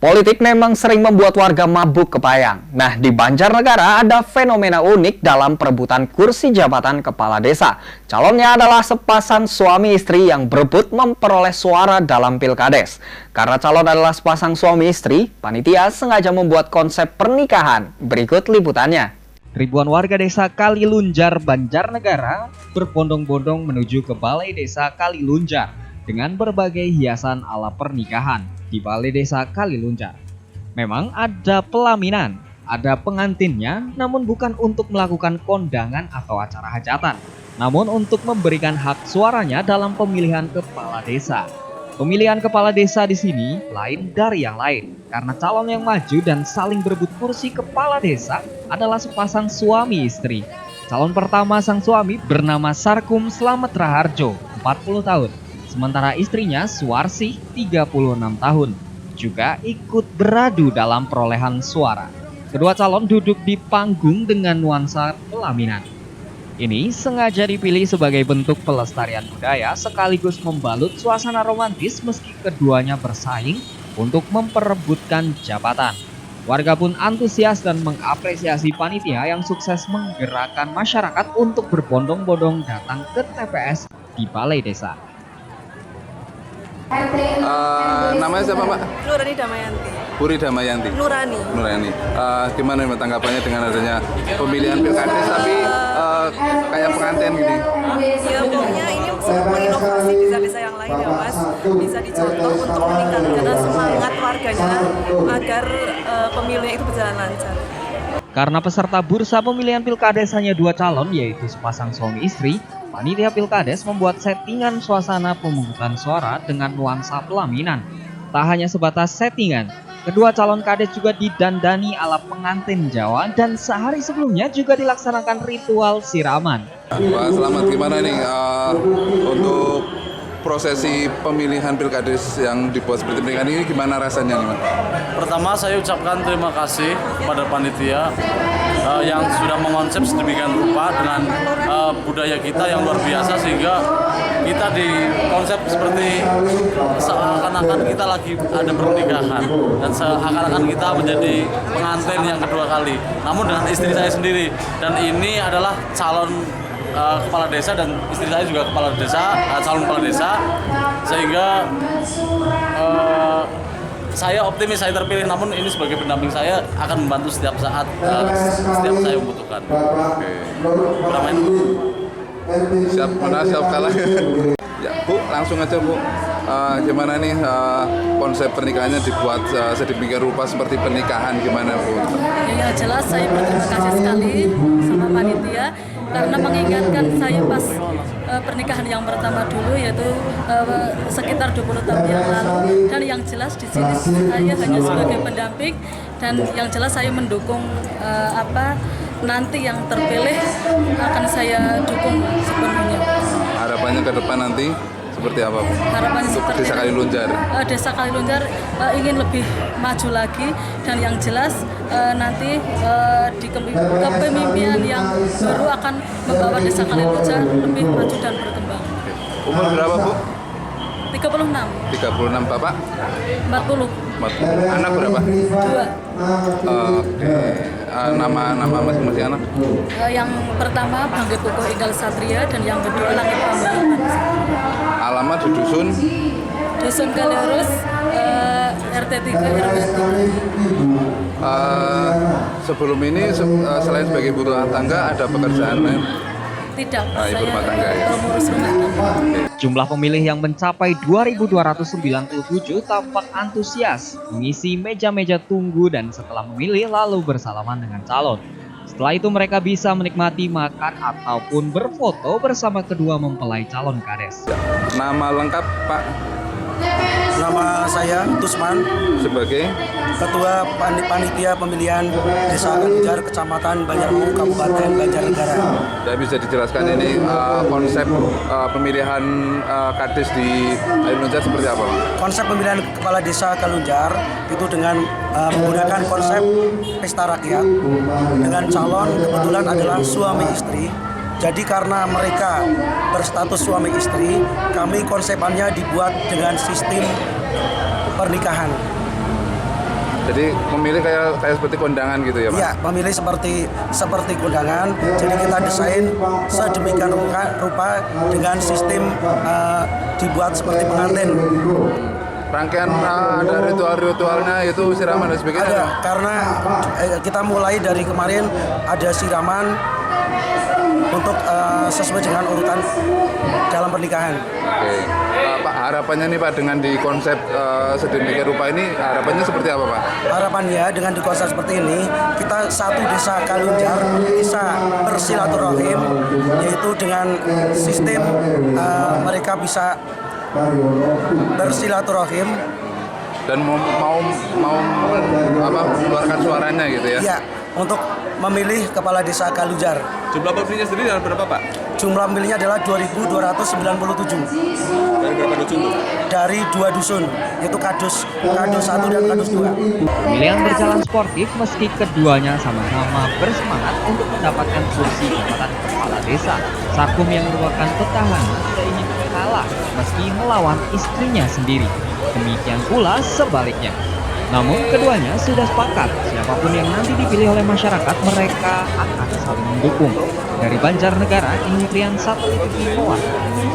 Politik memang sering membuat warga mabuk kepayang. Nah, di Banjarnegara ada fenomena unik dalam perebutan kursi jabatan kepala desa. Calonnya adalah sepasang suami istri yang berebut memperoleh suara dalam pilkades. Karena calon adalah sepasang suami istri, panitia sengaja membuat konsep pernikahan. Berikut liputannya. Ribuan warga desa Kalilunjar, Banjarnegara berbondong-bondong menuju ke Balai Desa Kalilunjar dengan berbagai hiasan ala pernikahan di Balai Desa Kalilunjar. Memang ada pelaminan, ada pengantinnya, namun bukan untuk melakukan kondangan atau acara hajatan, namun untuk memberikan hak suaranya dalam pemilihan kepala desa. Pemilihan kepala desa di sini lain dari yang lain, karena calon yang maju dan saling berebut kursi kepala desa adalah sepasang suami istri. Calon pertama sang suami bernama Sarkum Slamet Raharjo, 40 tahun. Sementara istrinya Suwarsih, 36 tahun, juga ikut beradu dalam perolehan suara. Kedua calon duduk di panggung dengan nuansa pelaminan. Ini sengaja dipilih sebagai bentuk pelestarian budaya sekaligus membalut suasana romantis meski keduanya bersaing untuk memperebutkan jabatan. Warga pun antusias dan mengapresiasi panitia yang sukses menggerakkan masyarakat untuk berbondong-bondong datang ke TPS di Balai Desa. Namanya siapa, Pak? Nurani Damayanti. Puri Damayanti. Nurani. Gimana tanggapannya dengan adanya pemilihan pilkades tapi kayak pengantin gini? Ya pokoknya ini menginovasi desa-desa yang lain ya Mas. Bisa dicontoh untuk meningkatkan semangat warganya agar pemilunya itu berjalan lancar. Karena peserta bursa pemilihan pilkades hanya 2 calon, yaitu sepasang suami istri, panitia pilkades membuat settingan suasana pemungutan suara dengan nuansa pelaminan. Tak hanya sebatas settingan, kedua calon kades juga didandani ala pengantin Jawa dan sehari sebelumnya juga dilaksanakan ritual siraman. Pak Selamat, gimana nih untuk prosesi pemilihan pilkades yang dibuat seperti pernikahan ini, gimana rasanya nih, Mas? Pertama saya ucapkan terima kasih kepada panitia yang sudah mengonsep sedemikian rupa dengan budaya kita yang luar biasa, sehingga kita di konsep seperti seakan-akan kita lagi ada pernikahan dan seakan-akan kita menjadi pengantin yang kedua kali, namun dengan istri saya sendiri, dan ini adalah calon kepala desa dan istri saya juga kepala desa, calon kepala desa, sehingga saya optimis saya terpilih, namun ini sebagai pendamping saya akan membantu setiap saat setiap saya membutuhkan. Siap menang, siap kalah. Ya, Bu, langsung aja Bu. Gimana nih konsep pernikahannya dibuat sedemikian rupa seperti pernikahan, gimana Bu? Ya jelas saya berterima kasih sekali sama panitia karena mengingatkan saya pas pernikahan yang pertama dulu, yaitu sekitar 20 tahun yang lalu, dan yang jelas di sini saya hanya sebagai pendamping, dan yang jelas saya mendukung nanti yang terpilih akan saya dukung sepenuhnya. Harapannya ke depan nanti seperti apa, Bu? Harapannya seperti Desa Kalilunjar. Desa Kalilunjar ingin lebih maju lagi, dan yang jelas nanti di kepemimpinan yang baru akan membawa Desa Kalilunjar lebih maju dan berkembang. Umur berapa, Bu? 36. 36, Bapak? 40. Anak berapa? 2. Oke. Nama masing-masing anak? Yang pertama Bangge Pukoh Inggal Satria, dan yang kedua Langit Pambayan. Alamat di Dusun Kaliurus, RT 3 RW 3. Sebelum ini selain sebagai ibu rumah tangga ada pekerjaan lain? Tidak, Ibu rumah tangga ya? mengurus rumah tangga. Jumlah pemilih yang mencapai 2.297 tampak antusias mengisi meja-meja tunggu dan setelah memilih lalu bersalaman dengan calon. Setelah itu mereka bisa menikmati makan ataupun berfoto bersama kedua mempelai calon kades. Nama lengkap, Pak? Nama saya Tusman, Sebagai Ketua Panitia Pemilihan Desa Kalilunjar, Kecamatan Banjarmangu, Kabupaten Banjarnegara. ya, bisa dijelaskan ini konsep pemilihan kades di Kalilunjar seperti apa, Pak? Konsep pemilihan kepala desa Kalilunjar itu dengan menggunakan konsep pesta rakyat dengan calon kebetulan adalah suami istri. Jadi karena mereka berstatus suami istri, kami konsepannya dibuat dengan sistem pernikahan. Jadi memilih kayak seperti kondangan gitu ya, Mas? Iya, memilih seperti kondangan. Jadi kita desain sedemikian rupa dengan sistem dibuat seperti pengantin. Rangkaian ada ritual-ritualnya itu siraman dan sebagainya? Ada, karena kita mulai dari kemarin ada siraman untuk sesuai dengan urutan dalam pernikahan. Oke. Pak, harapannya nih Pak dengan di konsep sedemikian rupa ini, harapannya seperti apa Pak? Harapannya dengan di konsep seperti ini, kita satu desa Kalunjar bisa bersilaturahim, yaitu dengan sistem mereka bisa bersilaturahim Dan mau mengeluarkan suaranya gitu ya? ya untuk memilih kepala desa Kalunjar. Jumlah pemilihnya sendiri ada berapa Pak? Jumlah pemilihnya adalah 2.297. Dari berapa dusun tuh? Dari 2 dusun, yaitu Kadus 1 dan Kadus 2. Pemilihan berjalan sportif meski keduanya sama-sama bersemangat untuk mendapatkan kursi jabatan kepala desa. Sakum yang merupakan petahana tidak ingin kalah meski melawan istrinya sendiri. Demikian pula sebaliknya. Namun keduanya sudah sepakat siapapun yang nanti dipilih oleh masyarakat mereka akan saling mendukung. Dari Banjarnegara, ini Rian Satelit TV mewakili.